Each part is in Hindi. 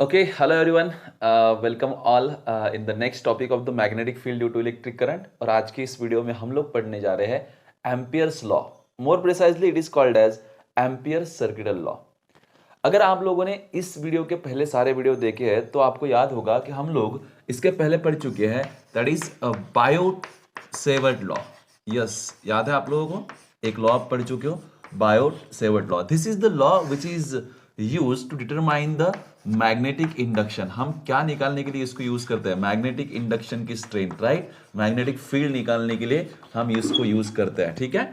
Okay, hello everyone. Welcome all in the next topic of the magnetic field due to electric current. और आज की इस वीडियो में हम लोग पढ़ने जा रहे हैं Ampere's law. More precisely it is called as Ampere's circuital law. अगर आप लोगों ने इस वीडियो के पहले सारे वीडियो देखे हैं तो आपको याद होगा कि हम लोग इसके पहले पढ़ चुके हैं. That is Biot Savart law. Yes, याद है आप लोगों को? एक लॉ आप पढ़ चुके हो, Biot Savart law. This is the law which is use to determine the magnetic induction. हम क्या निकालने के लिए इसको यूज करते हैं? मैग्नेटिक इंडक्शन की स्ट्रेंथ, राइट? मैग्नेटिक फील्ड निकालने के लिए हम इसको यूज करते हैं, ठीक है.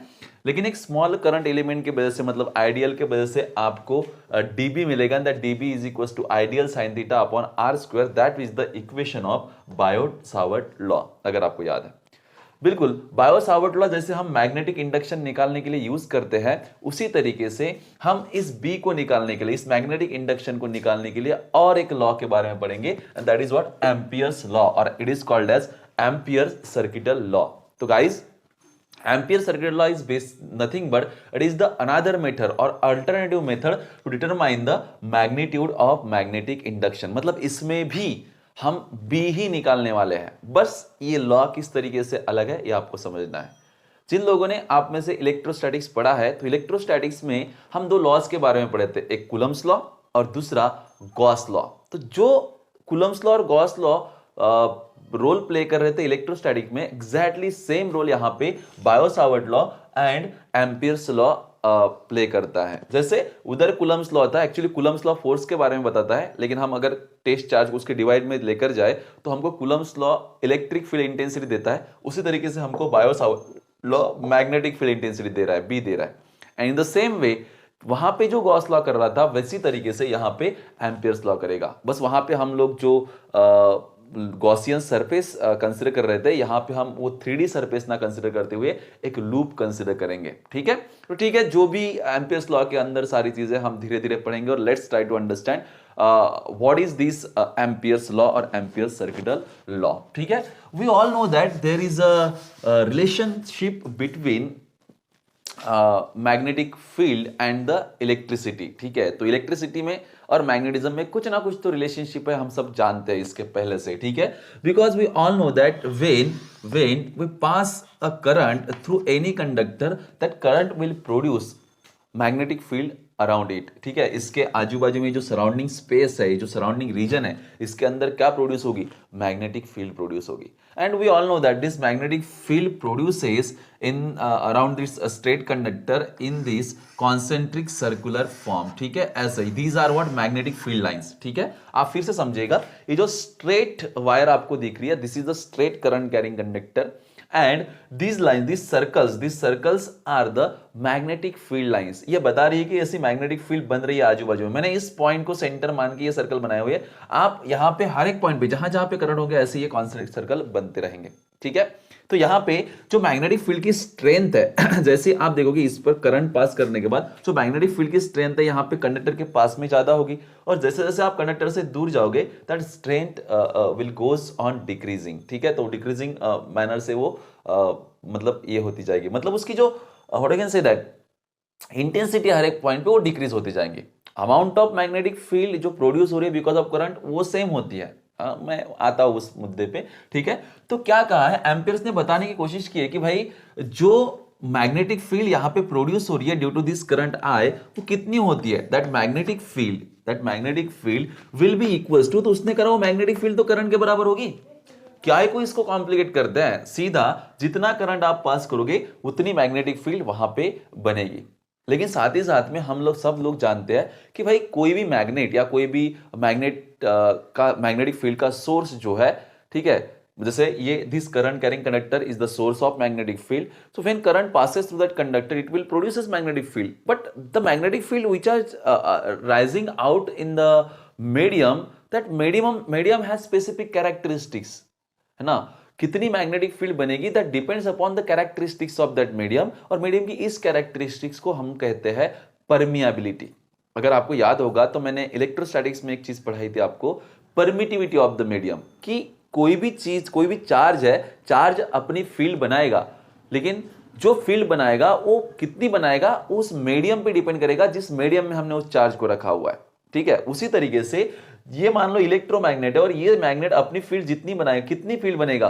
लेकिन एक स्मॉल करंट एलिमेंट की वजह से, मतलब आइडियल के वजह से आपको डीबी मिलेगा. That DB is equal to I DL sine theta upon R square. That is the equation of Biot Savart law, अगर आपको याद है. बिल्कुल, बायो सावर्ट लॉ जैसे हम मैग्नेटिक इंडक्शन निकालने के लिए यूज करते हैं, उसी तरीके से हम इस बी को निकालने के लिए, इस मैग्नेटिक इंडक्शन को निकालने के लिए और एक लॉ के बारे में पढ़ेंगे. And that is what? Ampere's law, और it is called as Ampere's circuital law. तो guys, Ampere circuit law is nothing but it is the another method or alternative method to determine the magnitude of magnetic induction. मतलब इसमें भी हम B ही निकालने वाले हैं. बस ये लॉ किस तरीके से अलग है ये आपको समझना है. जिन लोगों ने आप में से इलेक्ट्रोस्टैटिक्स पढ़ा है, तो इलेक्ट्रोस्टैटिक्स में हम दो लॉज के बारे में पढ़े थे, एक कूलम्स लॉ और दूसरा गॉस लॉ. तो जो कूलम्स लॉ और गॉस लॉ रोल प्ले कर रहे थे इलेक्ट्रोस्टैटिक में, एग्जैक्टली सेम रोल यहां पे bio Savart law and Ampere's law play करता है. जैसे उधर कूलम्स लॉ था, एक्चुअली कूलम्स लॉ फोर्स के बारे में बताता है, लेकिन हम अगर टेस्ट चार्ज को उसके डिवाइड में लेकर जाए तो हमको Coulomb's law electric field intensity देता है. उसी तरीके से हमको Biot Savart law magnetic field intensity दे रहा है, बी दे रहा है. And in the same way वहां पे जो गॉस लॉ कर रहा था, वैसी तरीके से यहां पे एम्पियर्स लॉ करेगा. बस वहां पे हम लोग जो गॉसियन सरफेस कंसीडर कर रहे थे, यहां पे हम वो 3D सरफेस ना कंसीडर करते हुए एक लूप कंसीडर करेंगे. ठीक है, तो ठीक है, जो भी एम्पियर्स लॉ के अंदर सारी चीजें हम धीरे धीरे पढ़ेंगे. और let's try to understand what is this Ampere's law और एम्पियर्स सर्किटल लॉ. ठीक है, we all know that there is a relationship between magnetic field and the electricity. ठीक है, तो इलेक्ट्रिसिटी में और मैग्नेटिज्म में कुछ ना कुछ तो रिलेशनशिप है, हम सब जानते हैं इसके पहले से. ठीक है, because we all know that when we pass a current through any conductor, that current will produce magnetic field around it. ठीक है, इसके आजू बाजू में जो सराउंडिंग स्पेस है, जो सराउंडिंग रीजन है, इसके अंदर क्या प्रोड्यूस होगी? मैग्नेटिक फील्ड प्रोड्यूस होगी. And we all know that this magnetic field produces in around this straight conductor in this concentric circular form. ठीक है, ऐसे ही these are what? Magnetic field lines. ठीक है, आप फिर से समझिएगा, ये जो स्ट्रेट वायर आपको दिख रही है, this is the straight current carrying conductor. And these lines, these circles are the magnetic field lines. ये बता रही है कि ऐसी मैग्नेटिक फील्ड बन रही है आजू बाजू में. मैंने इस पॉइंट को सेंटर मान के ये सर्कल बनाए हुए. आप यहाँ पे हर एक पॉइंट पे जहां जहां पे करंट होंगे, ऐसे ये कॉन्सेंट्रिक सर्कल बनते रहेंगे. ठीक है, तो यहाँ पे जो मैग्नेटिक फील्ड की स्ट्रेंथ है जैसे आप देखोगे इस पर करंट पास करने के बाद जो मैग्नेटिक फील्ड की स्ट्रेंथ है यहाँ पे कंडक्टर के पास में ज्यादा होगी, और जैसे जैसे आप कंडक्टर से दूर जाओगे that strength will goes on decreasing. ठीक है, तो डिक्रीजिंग मैनर से वो मतलब ये होती जाएगी, मतलब उसकी जो what I can say that intensity हर एक पॉइंट पे वो डिक्रीज होती जाएंगी. अमाउंट ऑफ मैग्नेटिक फील्ड जो प्रोड्यूस हो रही है बिकॉज ऑफ करंट, वो सेम होती है. मैं आता हूं उस मुद्दे पे. ठीक है, तो क्या कहा है, एम्पियर्स ने बताने की कोशिश की है कि भाई जो मैग्नेटिक फील्ड यहां पे प्रोड्यूस हो रही है due to this current I, वो कितनी होती है? That magnetic field will be equals to, तो उसने कहा वो मैग्नेटिक फील्ड तो करंट के बराबर होगी. क्या है, कोई इसको कॉम्प्लिकेट करते हैं? सीधा जितना करंट आप पास करोगे उतनी मैग्नेटिक फील्ड वहां पे बनेगी. लेकिन साथ ही साथ में हम लोग सब लोग जानते हैं कि भाई कोई भी मैग्नेट या कोई भी मैग्नेटिक फील्ड का सोर्स जो है, ठीक है, जैसे ये this current carrying conductor is the source of magnetic field. So when current passes through that conductor it will produce magnetic field. But the magnetic field which are rising out in the medium, that medium has specific characteristics, है ना. कितनी मैग्नेटिक फील्ड बनेगी that depends upon the characteristics of that medium, और मीडियम की इस कैरेक्टरिस्टिक्स को हम कहते हैं परमियाबिलिटी. अगर आपको याद होगा तो मैंने इलेक्ट्रोस्टैटिक्स में एक चीज पढ़ाई थी आपको, परमिटिविटी ऑफ द मीडियम, कि कोई भी चीज, कोई भी चार्ज है, चार्ज अपनी फील्ड बनाएगा, लेकिन जो फील्ड बनाएगा वो कितनी बनाएगा उस मीडियम पे डिपेंड करेगा जिस मीडियम में हमने उस चार्ज को रखा हुआ है. ठीक है, उसी तरीके से ये मान लो इलेक्ट्रोमैग्नेट है और ये मैग्नेट अपनी फील्ड जितनी बनाएगा, कितनी फील्ड बनेगा,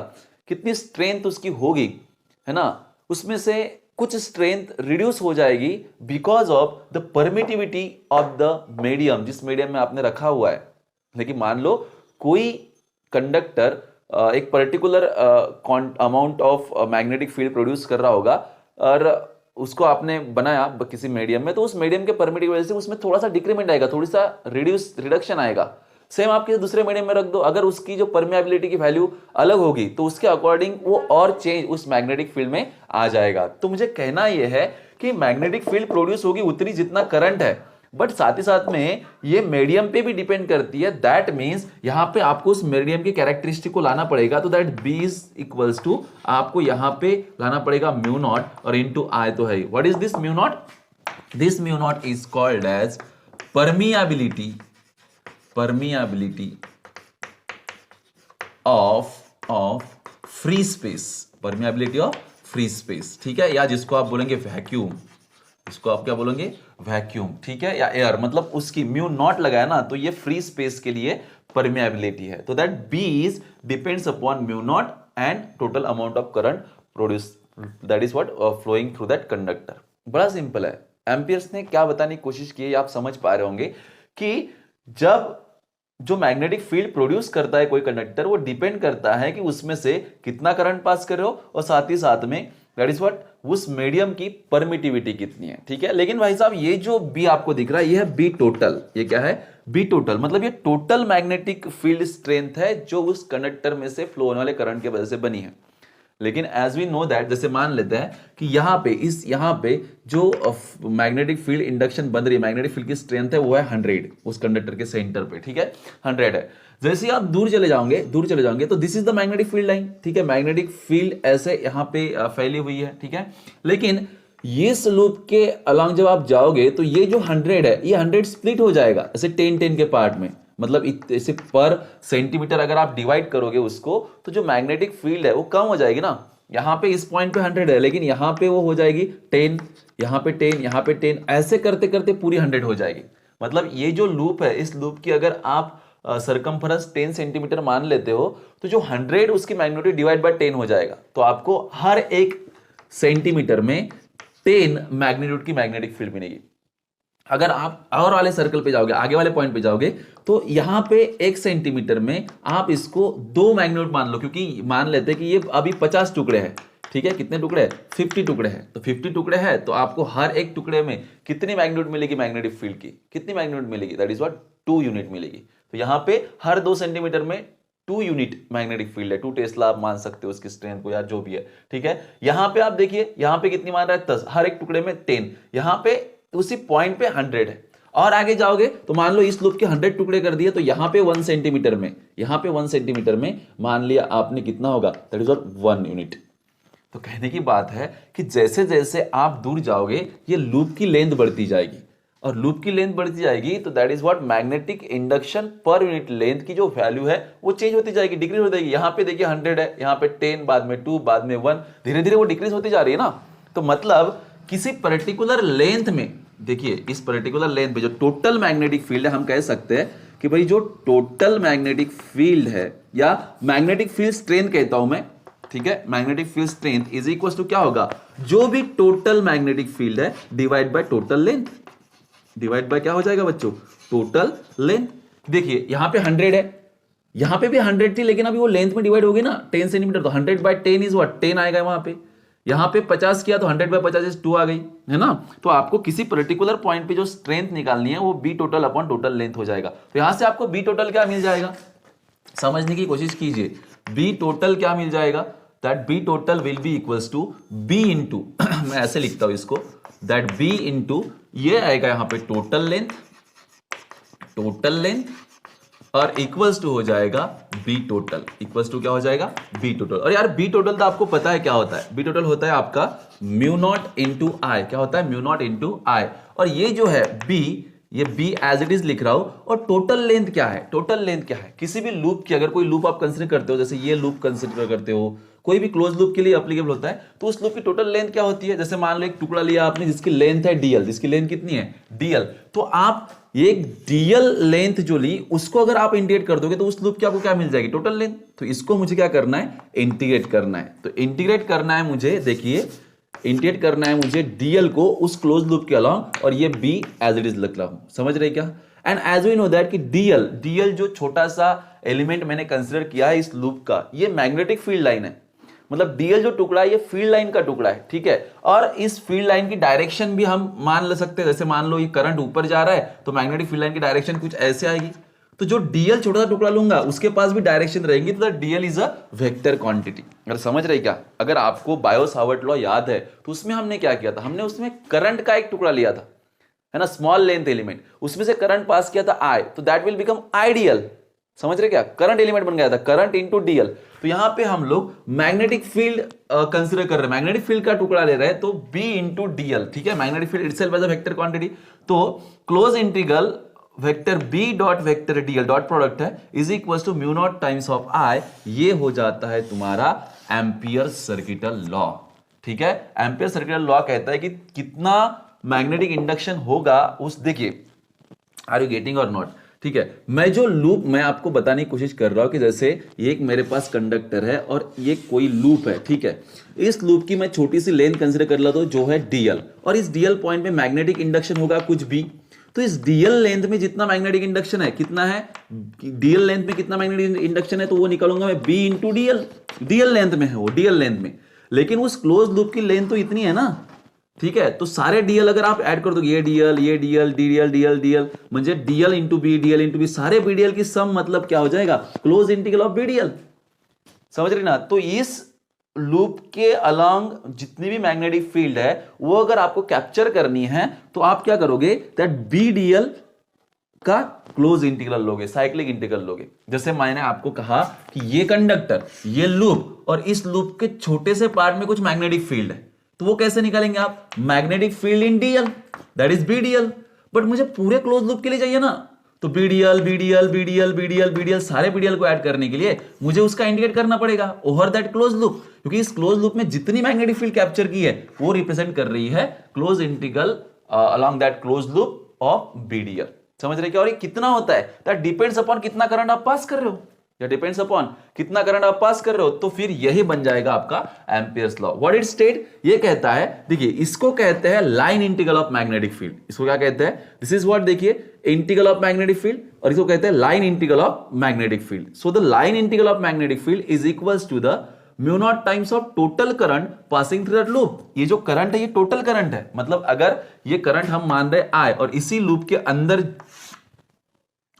कितनी स्ट्रेंथ उसकी होगी, है ना, उसमें से कुछ स्ट्रेंथ रिड्यूस हो जाएगी because of the permittivity of the medium, जिस मीडियम में आपने रखा हुआ है। लेकिन मान लो कोई कंडक्टर एक particular amount of magnetic field produce कर रहा होगा और उसको आपने बनाया किसी मीडियम में, तो उस मीडियम के परमिटिव वजह से उसमें थोड़ा सा डिक्रीमेंट आएगा, थोड़ी सा रिडक्शन आएगा। सेम आप किसी दूसरे मीडियम में रख दो, अगर उसकी जो परमेबिलिटी की वैल्यू अलग होगी तो उसके अकॉर्डिंग वो और चेंज उस मैग्नेटिक फील्ड में आ जाएगा। तो मुझे कहना यह है कि मैग्नेटिक फील्ड प्रोड्यूस होगी उतनी जितना करंट है, बट साथ ही साथ में ये मीडियम पे भी डिपेंड करती है। दैट मींस यहां पे आपको उस मीडियम की कैरेक्टरिस्टिक को लाना पड़ेगा, तो that B is equals to आपको यहां पे लाना पड़ेगा म्यू नॉट और इनटू आई तो है। What is this mu naught? This mu naught is called as permeability of free space, permeability of free space, ठीक है, या जिसको आप बोलेंगे वैक्यूम, इसको आप क्या बोलेंगे, वैक्यूम, ठीक है, या एयर, मतलब उसकी म्यू नॉट लगाया ना तो ये फ्री स्पेस के लिए परमेबिलिटी है। तो that B is depends upon mu naught and total amount of current produce, that is what flowing through that conductor. बड़ा सिंपल है। एम्पियर्स ने क्या बताने की कोशिश की है आप समझ पा रहे होंगे कि जब जो मैग्नेटिक फील्ड प्रोड्यूस करता है कोई कंडक्टर, वो डिपेंड करता है कि उसमें से कितना करंट पास कर रहे हो और साथ ही साथ में दैट इज व्हाट उस मीडियम की परमिटिविटी कितनी है, ठीक है। लेकिन भाई साहब ये जो बी आपको दिख रहा है ये है बी टोटल, ये क्या है, बी टोटल, मतलब ये टोटल मैग्नेटिक फील्ड स्ट्रेंथ है जो उस कंडक्टर में से फ्लो होने वाले करंट की वजह से बनी है। लेकिन एज वी नो दैट, जैसे मान लेते हैं कि यहाँ पे जो मैग्नेटिक फील्ड इंडक्शन बन रही है, मैग्नेटिक फील्ड की स्ट्रेंथ है वो है 100 उस कंडक्टर के सेंटर पे, ठीक है, 100 है। जैसे ही आप दूर चले जाओगे तो this is the magnetic field line, ठीक है, मैग्नेटिक फील्ड ऐसे यहाँ पे फैली हुई है, ठीक है। लेकिन ये लूप के अलॉन्ग जब आप जाओगे तो ये जो 100 है ये 100 स्प्लिट हो जाएगा ऐसे 10-10 के पार्ट में, मतलब ऐसे पर सेंटीमीटर अगर आप डिवाइड करोगे उसको तो जो मैग्नेटिक फील्ड है वो कम हो जाएगी ना। यहाँ पे इस पॉइंट पे 100 है लेकिन यहाँ पे वो हो जाएगी 10, यहाँ पे 10, यहाँ पे 10, ऐसे करते करते पूरी 100 हो जाएगी। मतलब ये जो लूप है, इस लूप की अगर आप सरकमफरेंस 10 सेंटीमीटर मान लेते हो तो जो 100 उसकी मैग्नीट्यूड डिवाइड बाय 10 हो जाएगा, तो आपको हर एक सेंटीमीटर में 10 मैग्नीट्यूड की मैग्नेटिक फील्ड मिलेगी। अगर आप और वाले सर्कल पे जाओगे, आगे वाले पॉइंट पे जाओगे, तो यहां पे 1 सेंटीमीटर में आप इसको 2 मैग्नीट्यूड मान लो, क्योंकि मान लेते हैं कि ये अभी 50 टुकड़े हैं, ठीक है, कितने टुकड़े हैं, 50 टुकड़े हैं, तो 50 टुकड़े हैं तो आपको हर एक टुकड़े में कितनी मैग्नीट्यूड मिलेगी मैग्नेटिक फील्ड की, कितनी मैग्नीट्यूड मिलेगी, दैट इज व्हाट 2 यूनिट मिलेगी। तो यहाँ पे हर 2 सेंटीमीटर में 2 यूनिट मैग्नेटिक फील्ड है, 2 टेस्ला आप मान सकते हो उसकी स्ट्रेंथ को, या जो भी है, ठीक है। यहाँ पे आप देखिए, यहाँ पे कितनी मान रहा है 10, हर एक टुकड़े में 10, यहाँ पे उसी पॉइंट पे 100 है। और आगे जाओगे तो मान लो इस लूप के 100 टुकड़े कर दिए, तो यहाँ पे 1 सेंटीमीटर में, यहाँ पे 1 सेंटीमीटर में मान लिया आपने कितना होगा, दैट इज व्हाट 1 यूनिट। तो कहने की बात है कि जैसे जैसे आप दूर जाओगे ये लूप की लेंथ बढ़ती जाएगी, और लूप की लेंथ बढ़ती जाएगी तो that is what magnetic induction per unit length की जो वैल्यू है वो चेंज होती जाएगी, डिक्रीज हो जाएगी। यहाँ पे देखिए 100 है, यहाँ पे 10, बाद में 2, बाद में 1, धीरे धीरे वो डिक्रीज होती जा रही है ना। तो मतलब किसी पर्टिकुलर लेंथ में, देखिए इस पर्टिकुलर लेंथ पे जो टोटल मैग्नेटिक फील्ड है, हम कह सकते हैं कि भाई जो टोटल मैग्नेटिक फील्ड है, या मैग्नेटिक फील्ड स्ट्रेंथ कहता हूं मैं, ठीक है, magnetic field strength is equal to क्या होगा, जो भी टोटल मैग्नेटिक फील्ड है divide by total length, divide by क्या हो जाएगा बच्चों, टोटल लेंथ। देखिए यहां पे 100 है, यहां पे भी 100 थी, लेकिन अभी वो लेंथ में डिवाइड होगी ना 10 सेंटीमीटर, तो 100 बाय 10 इज व्हाट 10 आएगा वहां पे। यहां पे 50 किया तो 100 बाय 50 इज 2 आ गई, है ना। तो आपको किसी पर्टिकुलर पॉइंट पे जो स्ट्रेंथ निकालनी है वो B total upon total length हो जाएगा। तो यहां से आपको बी टोटल क्या मिल जाएगा, समझने की कोशिश कीजिए। बी टोटल क्या मिल जाएगा, that B total will be equals to B into, मैं ऐसे लिखता हूं इसको, दैट बी इंटू ये आएगा यहां पे टोटल लेंथ और इक्वल्स टू हो जाएगा बी टोटल, इक्वल्स टू क्या हो जाएगा, बी टोटल। और यार बी टोटल तो आपको पता है क्या होता है, बी टोटल होता है आपका म्यू नॉट इंटू आई, क्या होता है, म्यू नॉट इंटू आई। और ये जो है बी, ये बी एज इट इज लिख रहा हूं, और टोटल लेंथ क्या है, टोटल लेंथ क्या है, किसी भी लूप की, अगर कोई लूप आप कंसिडर करते हो, जैसे ये लूप कंसिडर करते हो, कोई भी क्लोज लूप के लिए एप्लीकेबल होता है, तो उस लूप की टोटल लेंथ क्या होती है। जैसे मान लो एक टुकड़ा लिया आपने जिसकी लेंथ है डीएल, जिसकी लेंथ कितनी है डीएल, तो आप ये एक डीएल लेंथ जो ली उसको अगर आप इंटीग्रेट कर दोगे तो उस लूप की आपको क्या मिल जाएगी, टोटल लेंथ। तो इसको मुझे क्या करना है, इंटीग्रेट करना है। तो इंटीग्रेट करना है मुझे, देखिए इंटीग्रेट करना है मुझे डीएल को उस क्लोज लूप के अलॉन्ग, और ये बी एज इट इज लिख रहा हूं, समझ रहे क्या। And as we know that कि डीएल जो छोटा सा एलिमेंट मैंने कंसिडर किया है इस लूप का, ये मैग्नेटिक फील्ड लाइन है। मतलब डीएल जो टुकड़ा है ये फील्ड लाइन का टुकड़ा है, ठीक है। और इस फील्ड लाइन की डायरेक्शन भी हम मान ले सकते हैं, जैसे मान लो ये करंट ऊपर जा रहा है तो मैग्नेटिक फील्ड लाइन की डायरेक्शन कुछ ऐसे आएगी। तो जो डीएल छोटा सा टुकड़ा लूंगा उसके पास भी डायरेक्शन रहेंगी, तो DL is a vector quantity. अगर समझ रहे क्या, अगर आपको बायो-सावर्ट लॉ याद है तो उसमें हमने क्या किया था, हमने उसमें करंट का एक टुकड़ा लिया था, है ना, स्मॉल लेंथ एलिमेंट, उसमें से करंट पास किया था आई, तो दैट विल बिकम आइडियल। समझ रहे क्या, करंट एलिमेंट बन गया था, करंट इनटू डीएल। तो यहां पे हम लोग मैग्नेटिक फील्ड कंसीडर कर रहे हैं, मैग्नेटिक फील्ड का टुकड़ा ले रहे हैं, तो बी इंटू डीएल, ठीक है। Magnetic field itself as a vector quantity, तो close integral vector B dot vector DL dot product है is equal to mu naught times of I, ये हो जाता है तुम्हारा एम्पियर सर्किटल लॉ, ठीक है। एम्पियर सर्किटल लॉ कहता है कि कितना मैग्नेटिक इंडक्शन होगा उस, देखिए आर यू गेटिंग और नॉट, ठीक है। मैं जो लूप मैं आपको बताने की कोशिश कर रहा हूं कि जैसे एक मेरे पास कंडक्टर है और ये कोई लूप है, ठीक है। इस लूप की मैं छोटी सी लेंथ कंसीडर कर लेता हूं जो है डीएल, और इस डीएल पॉइंट पे मैग्नेटिक इंडक्शन होगा कुछ भी। तो इस डीएल लेंथ में जितना मैग्नेटिक इंडक्शन है, कितना है डीएल लेंथ में कितना मैग्नेटिक इंडक्शन है, तो वो निकालूंगा मैं B into DL, DL length में है वो, डीएल लेंथ में। लेकिन उस क्लोज लूप की लेंथ तो इतनी है ना, ठीक है। तो सारे डीएल अगर आप ऐड कर दोगे, ये डीएल ये डीएल डीएल डीएल डीएल, म्हणजे DL into B DL into B, सारे बीडीएल की सम मतलब क्या हो जाएगा, क्लोज इंटीग्रल ऑफ बीडीएल, समझ रहे ना। तो इस लूप के अलॉन्ग जितनी भी मैग्नेटिक फील्ड है वो अगर आपको कैप्चर करनी है तो आप क्या करोगे, दैट बीडीएल का क्लोज इंटीग्रल लोगे, साइक्लिक इंटीग्रल लोगे। जैसे मैंने आपको कहा कि ये कंडक्टर, ये लूप, और इस लूप के छोटे से पार्ट में कुछ मैग्नेटिक फील्ड है, तो वो कैसे निकालेंगे आप, magnetic field in DL, that is BDL. But मुझे पूरे क्लोज लूप के लिए चाहिए ना, तो BDL BDL BDL BDL BDL, सारे बीडीएल को ऐड करने के लिए मुझे उसका इंटीग्रेट करना पड़ेगा ओवर दैट क्लोज लूप, क्योंकि इस क्लोज लूप में जितनी मैग्नेटिक फील्ड कैप्चर की है वो रिप्रेजेंट कर रही है close integral along that close loop of BDL. समझ रहे क्या, और ये कितना होता है, दैट डिपेंड्स अपॉन कितना करंट आप पास कर रहे हो, या डिपेंड्स अपॉन कितना करंट आप पास कर रहे हो। तो फिर यही बन जाएगा आपका Ampere's law. What it state, ये कहता है, देखिए इसको कहते हैं line integral of magnetic field. इसको क्या कहते हैं, दिस इज व्हाट, देखिए इंटीग्रल ऑफ मैग्नेटिक फील्ड, और इसको कहते हैं line integral of magnetic field. So the line integral of magnetic field is equals to the mu naught times of total current passing through that loop. ये जो करंट है ये टोटल करंट है, मतलब अगर ये करंट हम मान रहे आई, और इसी लूप के अंदर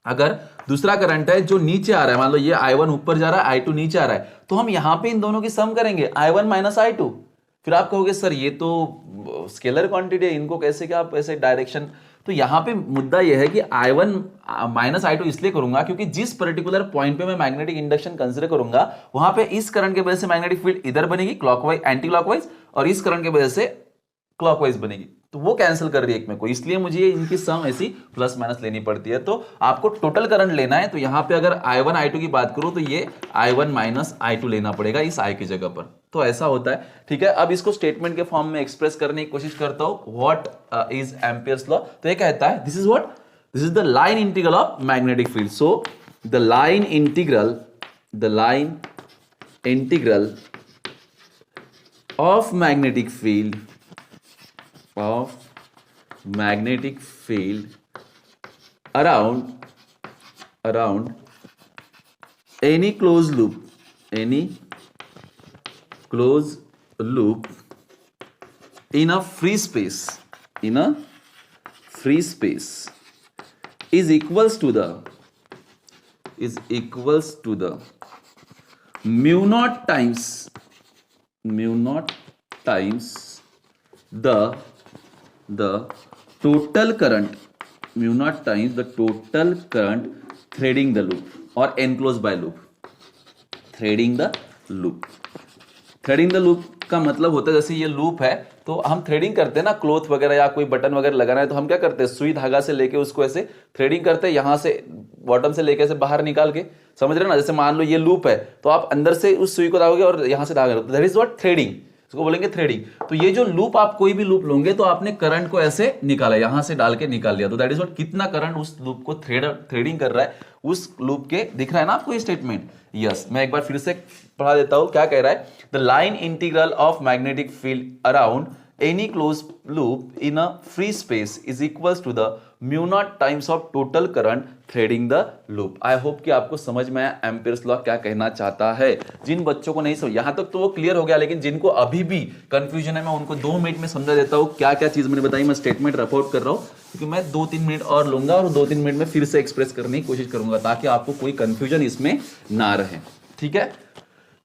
अगर दूसरा करंट है जो नीचे आ रहा है, मान लो ये I1 ऊपर जा रहा है, I2 नीचे आ रहा है, तो हम यहां पे इन दोनों की सम करेंगे, I1 माइनस I2। फिर आप कहोगे सर ये तो स्केलर क्वांटिटी है, इनको कैसे क्या आप ऐसे डायरेक्शन, तो यहां पे मुद्दा यह है कि I1 माइनस I2 इसलिए करूंगा क्योंकि जिस पर्टिकुलर पॉइंट पे मैं मैग्नेटिक इंडक्शन कंसीडर करूंगा वहां पे इस करंट के वजह से मैग्नेटिक फील्ड इधर बनेगी क्लॉकवाइज एंटी क्लॉकवाइज, और इस करंट की वजह से क्लॉकवाइज बनेगी, तो वो कैंसिल कर रही है एक में को, इसलिए मुझे इनकी सम ऐसी प्लस माइनस लेनी पड़ती है। तो आपको टोटल करंट लेना है, तो यहां पे अगर I1 I2 की बात करूं तो ये I1 माइनस I2 लेना पड़ेगा इस I की जगह पर, तो ऐसा होता है, ठीक है। अब इसको स्टेटमेंट के फॉर्म में एक्सप्रेस करने की कोशिश करता हूं, व्हाट इज एम्पियर्स लॉ। तो ये कहता है this is what, this is the line integral of magnetic field. So the line integral of magnetic field around any closed loop in a free space is equals to the mu naught times the total current, mu naught times the total current threading the loop or enclosed by loop। threading the loop का मतलब होता है जैसे ये लूप है तो हम थ्रेडिंग करते हैं ना, क्लॉथ वगैरह या कोई बटन वगैरह लगाना है तो हम क्या करते हैं, सुई धागा से लेके उसको ऐसे थ्रेडिंग करते हैं, यहां से बॉटम से लेके ऐसे बाहर निकाल के, समझ रहे ना। जैसे मान लो ये लूप है तो आप अंदर से उस सुई को दागोगे और यहां से धागा, दैट इज व्हाट थ्रेडिंग। उसको बोलेंगे थ्रेडिंग। तो ये जो लूप, आप कोई भी लूप लोगे तो आपने करंट को ऐसे निकाला, यहां से डाल के निकाल लिया, तो दैट इज व्हाट, कितना करंट उस लूप को थ्रेडिंग कर रहा है उस लूप के, दिख रहा है ना आपको ये स्टेटमेंट। यस, मैं एक बार फिर से पढ़ा देता हूं, क्या कह रहा है, the line integral of magnetic field around any closed loop in a free space is equals to the mu naught times of total current threading the loop। I hope कि आपको समझ में आया एम्पियर्स लॉ क्या कहना चाहता है। जिन बच्चों को नहीं समझ, यहां तक तो वो क्लियर हो गया, लेकिन जिनको अभी भी कंफ्यूजन है मैं उनको 2 मिनट में समझा देता हूं क्या क्या चीज मैंने बताई। मैं स्टेटमेंट रिपोर्ट कर रहा हूं क्योंकि मैं 2-3 मिनट और लूंगा और 2-3 मिनट में फिर से एक्सप्रेस करने की कोशिश करूंगा ताकि आपको कोई कंफ्यूजन इसमें ना रहे। ठीक है,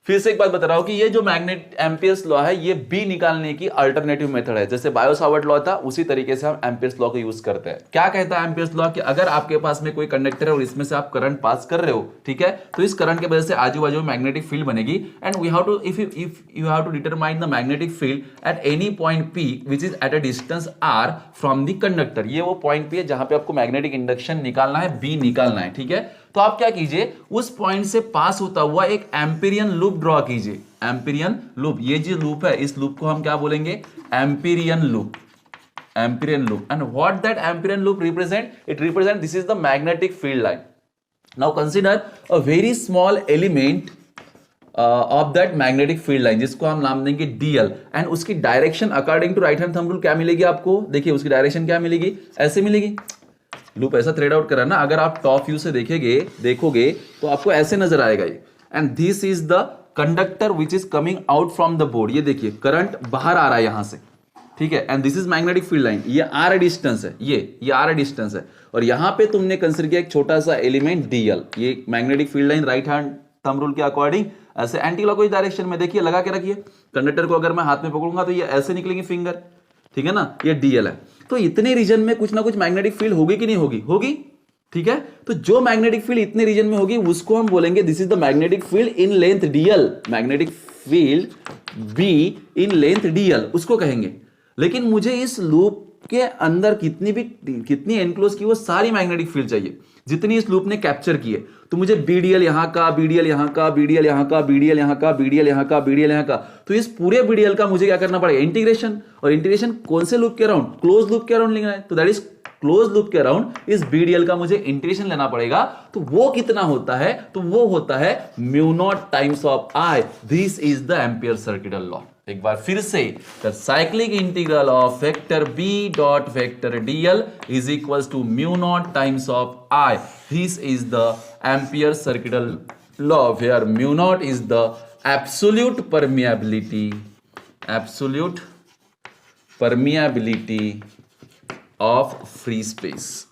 फिर से एक बात बता रहा हूं कि ये जो मैग्नेट एम्पियर्स लॉ है ये बी निकालने की अल्टरनेटिव मेथड है। जैसे बायो-सावर्ट लॉ था उसी तरीके से हम एम्पियर्स लॉ को यूज करते हैं। क्या कहता है एम्पियर्स लॉ कि अगर आपके पास में कोई कंडक्टर है और इसमें से आप करंट पास कर रहे हो, ठीक है, तो इस करंट की वजह से आजू बाजू में मैग्नेटिक फील्ड बनेगी and we have to if you have to determine the magnetic field at any point P which is at a distance R from the conductor. ये वो पॉइंट पी है जहां पे आपको मैग्नेटिक इंडक्शन निकालना है, बी निकालना है। ठीक है, तो आप क्या कीजिए, उस पॉइंट से पास होता हुआ एक एम्पीरियन लूप ड्रॉ कीजिए। एम्पीरियन लूप, ये जो लूप है इस लूप को हम क्या बोलेंगे, Amperian loop. Amperian loop, and what that Amperian loop represent, it represent this is the magnetic field line. Now consider a very small element of that magnetic field line जिसको हम नाम देंगे डीएल, एंड उसकी direction according to right hand thumb rule क्या मिलेगी आपको, देखिए उसकी डायरेक्शन क्या मिलेगी, ऐसे मिलेगी। लूप ऐसा थ्रेड आउट करा ना, अगर आप टॉप व्यू से देखोगे तो आपको ऐसे नजर आएगा ये, and this is the conductor which is coming out from the board. ये देखिए करंट बाहर आ रहा है यहां से, ठीक है, and this is magnetic field line. ये आर डिस्टेंस है, ये आर डिस्टेंस है, और यहां पे तुमने कंसीडर किया एक छोटा सा एलिमेंट डीएल। ये magnetic field line right hand thumb rule के अकॉर्डिंग ऐसे एंटी क्लॉकवाइज डायरेक्शन में देखिए लगा के रखिए। कंडक्टर को अगर मैं हाथ में पकड़ूंगा तो ये ऐसे निकलेंगे फिंगर, ठीक है ना, ये डीएल है। तो इतने रीजन में कुछ ना कुछ मैग्नेटिक फील्ड होगी कि नहीं होगी, होगी, ठीक है। तो जो मैग्नेटिक फील्ड इतने रीजन में होगी उसको हम बोलेंगे this is the magnetic field in length DL. Magnetic field be in length DL उसको कहेंगे। लेकिन मुझे इस लूप के अंदर कितनी एनक्लोज की वो सारी मैग्नेटिक फील्ड चाहिए जितनी इस लूप ने कैप्चर की है। तो मुझे बीडीएल यहां का, बीडीएल यहां का, बीडीएल यहां का, बीडीएल यहां का, बीडीएल यहां का, बीडीएल यहां का, तो इस पूरे बीडीएल का मुझे क्या करना पड़ेगा, इंटीग्रेशन। और इंटीग्रेशन कौन से लूप के अराउंड, क्लोज लूप के अराउंड लेना है। तो दैट इज क्लोज लूप के अराउंड इस बीडीएल का मुझे इंटीग्रेशन लेना पड़ेगा। तो वो कितना होता है, तो वो होता है mu naught times of I. This is the Ampere circuital law. एक बार फिर से, the cyclic integral of vector B dot vector DL is equals to mu naught times of I. This is the Ampere circuital law where mu naught is the absolute permeability of free space.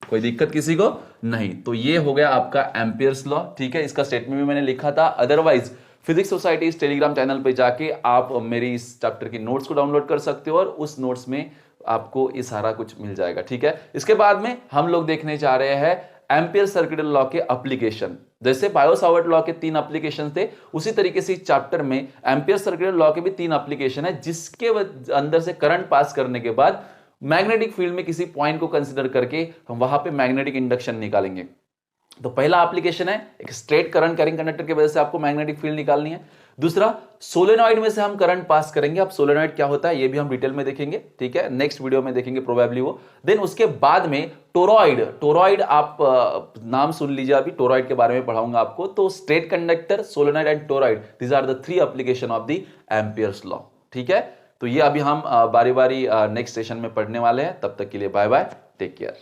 कोई दिक्कत किसी को नहीं। तो ये हो गया आपका एम्पियर्स लॉ, ठीक है। इसका स्टेटमेंट भी मैंने लिखा था। अदरवाइज फिजिक्स सोसाइटी इस टेलीग्राम चैनल पे जाके आप मेरी इस चैप्टर की नोट्स को डाउनलोड कर सकते हो और उस नोट्स में आपको ये सारा कुछ मिल जाएगा, ठीक है। इसके बाद में हम लोग देखने जा रहे हैं एम्पियर सर्किटल लॉ के एप्लीकेशन। जैसे बायो-सावर्ट लॉ के 3 एप्लीकेशन थे, उसी तरीके से इस चैप्टर में एम्पियर सर्किटल लॉ के भी 3 एप्लीकेशन है, जिसके अंदर से करंट पास करने के बाद मैग्नेटिक फील्ड में किसी पॉइंट को कंसीडर करके हम वहां पे मैग्नेटिक इंडक्शन निकालेंगे। तो पहला एप्लीकेशन है एक स्ट्रेट करंट कैरिंग कंडक्टर की वजह से आपको मैग्नेटिक फील्ड निकालनी है। दूसरा, सोलेनॉइड में से हम करंट पास करेंगे। अब सोलेनॉइड क्या होता है ये भी हम डिटेल में देखेंगे, ठीक है, नेक्स्ट वीडियो में देखेंगे प्रोबेबली वो। देन उसके बाद में टोरॉइड आप नाम सुन लीजिए, अभी टोरॉइड के बारे में पढ़ाऊंगा आपको। तो straight conductor, solenoid and toroid, these are the 3 application of the Ampere's law, ठीक है। तो ये अभी हम बारी बारी नेक्स्ट सेशन में पढ़ने वाले हैं। तब तक के लिए बाय बाय, टेक केयर।